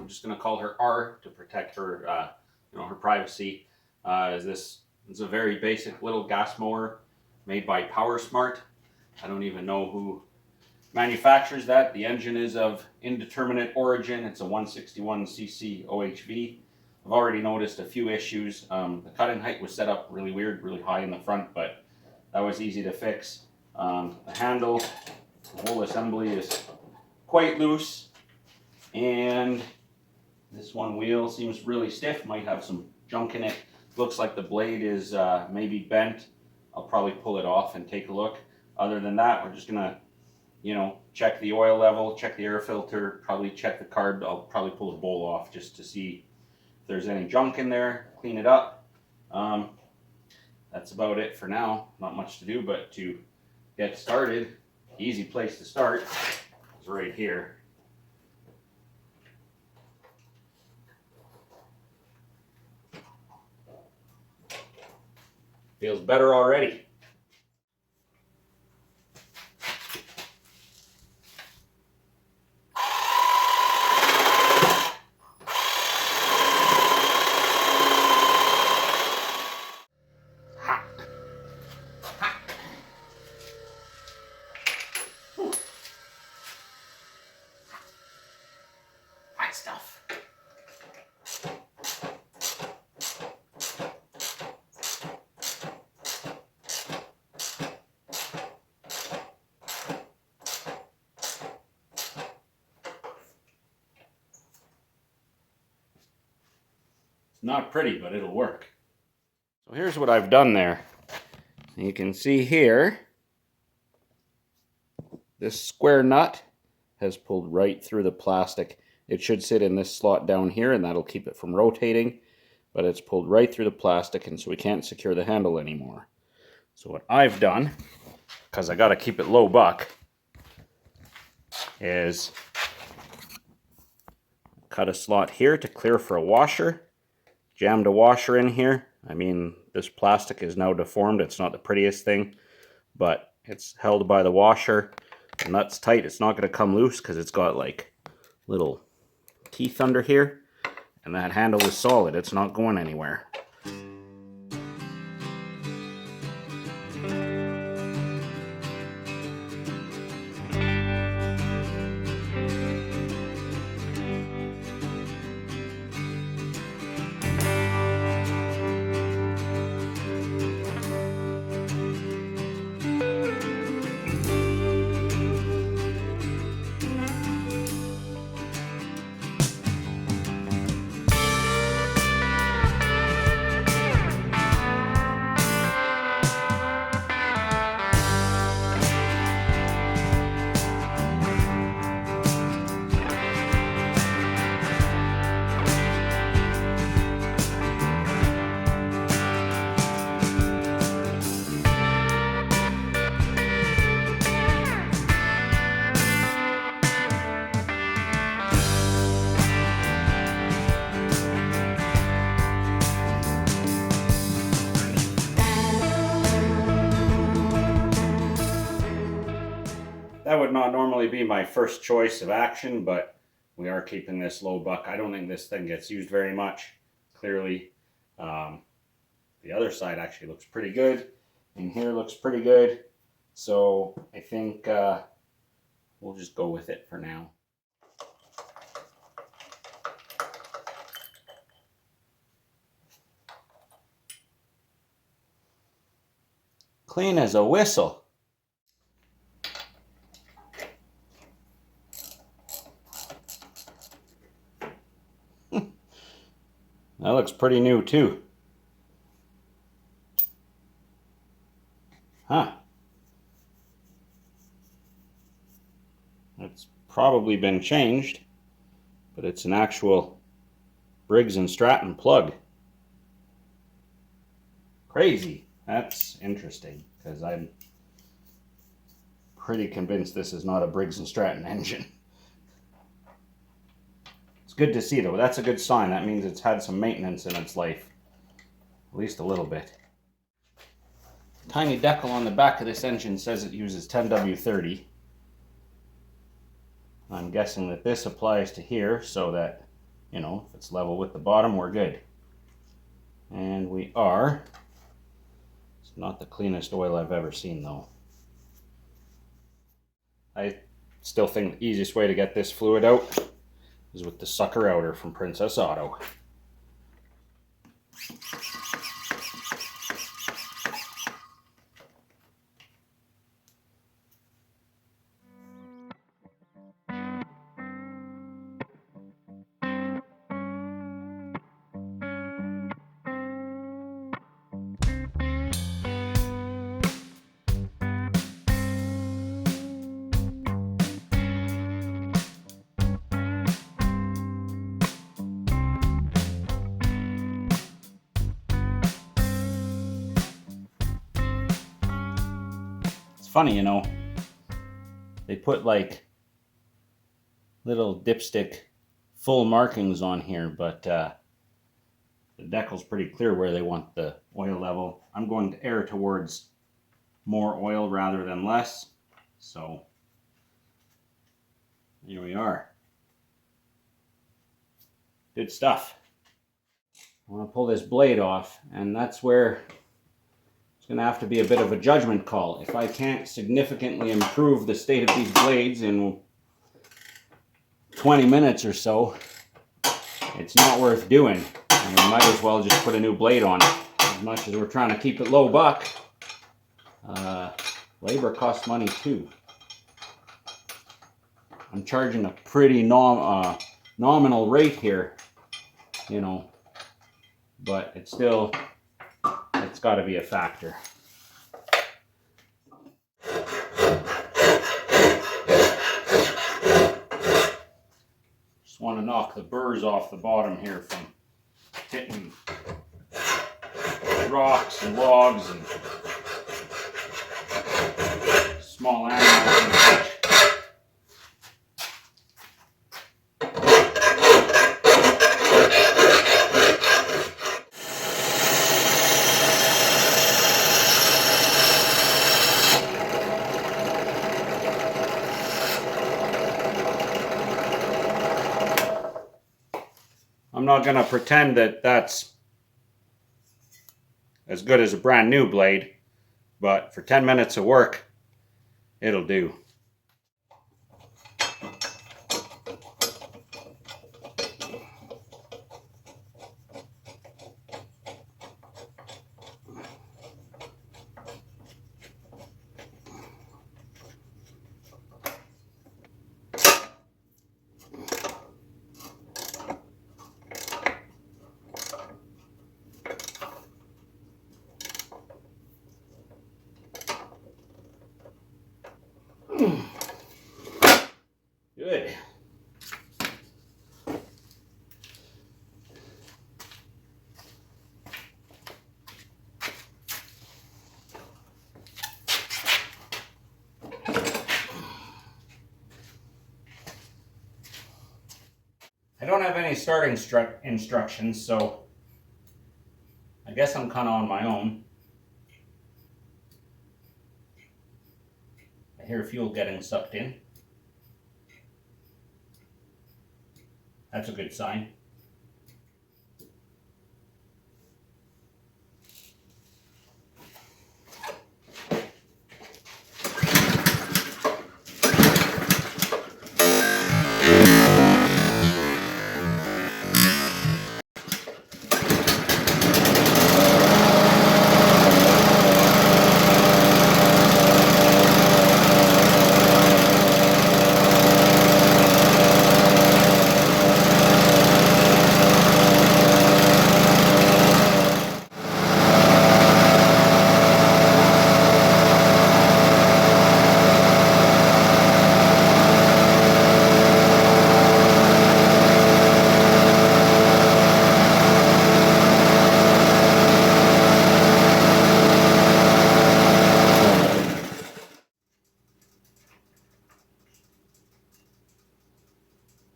I'm just going to call her R to protect her, her privacy. This is a very basic little gas mower made by Powersmart. I don't even know who manufactures that. The engine is of indeterminate origin. It's a 161cc OHV. I've already noticed a few issues. The cutting height was set up really weird, really high in the front, but that was easy to fix. The handle, the whole assembly is quite loose, and this one wheel seems really stiff, might have some junk in it. Looks like the blade is maybe bent. I'll probably pull it off and take a look. Other than that, we're just gonna check the oil level, check the air filter, probably check the carb. I'll probably pull the bowl off just to see if there's any junk in there, clean it up. That's about it for now. Not much to do, but to get started, easy place to start is right here. Feels better already. Stuff. It's not pretty, but it'll work. So here's what I've done there. You can see here, this square nut has pulled right through the plastic. It should sit in this slot down here, and that'll keep it from rotating, but it's pulled right through the plastic, and so we can't secure the handle anymore. So what I've done, because I got to keep it low buck, is cut a slot here to clear for a washer, jammed a washer in here. I mean, this plastic is now deformed. It's not the prettiest thing, but it's held by the washer. The nut's tight. It's not going to come loose because it's got like little teeth under here, and that handle is solid. It's not going anywhere. That would not normally be my first choice of action, but we are keeping this low buck. I don't think this thing gets used very much, clearly. The other side actually looks pretty good, and here looks pretty good. So I think we'll just go with it for now. Clean as a whistle. That looks pretty new too. Huh. It's probably been changed, but it's an actual Briggs & Stratton plug. Crazy. That's interesting, because I'm pretty convinced this is not a Briggs & Stratton engine. It's good to see though. That's a good sign. That means it's had some maintenance in its life. At least a little bit. Tiny decal on the back of this engine says it uses 10W30. I'm guessing that this applies to here so that you know, if it's level with the bottom, we're good. And we are. It's not the cleanest oil I've ever seen though. I still think the easiest way to get this fluid out is with the sucker outer from Princess Auto. Funny, you know, they put like little dipstick full markings on here, but the decal's pretty clear where they want the oil level. I'm going to err towards more oil rather than less, so here we are. Good stuff. I want to pull this blade off, and that's where it's going to have to be a bit of a judgment call. If I can't significantly improve the state of these blades in 20 minutes or so, it's not worth doing. And we might as well just put a new blade on it. As much as we're trying to keep it low buck, labor costs money too. I'm charging a pretty nominal rate here, you know, but it's still, it's got to be a factor. Just want to knock the burrs off the bottom here from hitting rocks and logs and small animals and such. I'm not going to pretend that that's as good as a brand new blade, but for 10 minutes of work, it'll do. Good. I don't have any starting instructions, so I guess I'm kind of on my own. I hear fuel getting sucked in. That's a good sign.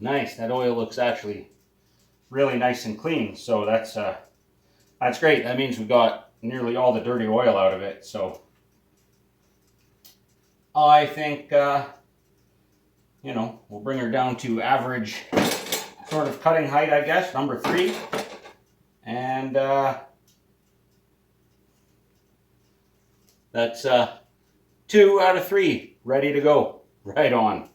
Nice, that oil looks actually really nice and clean, so that's great. That means we got nearly all the dirty oil out of it, so I think you know, we'll bring her down to average sort of cutting height, I guess, number 3. And that's 2 out of 3 ready to go. Right on.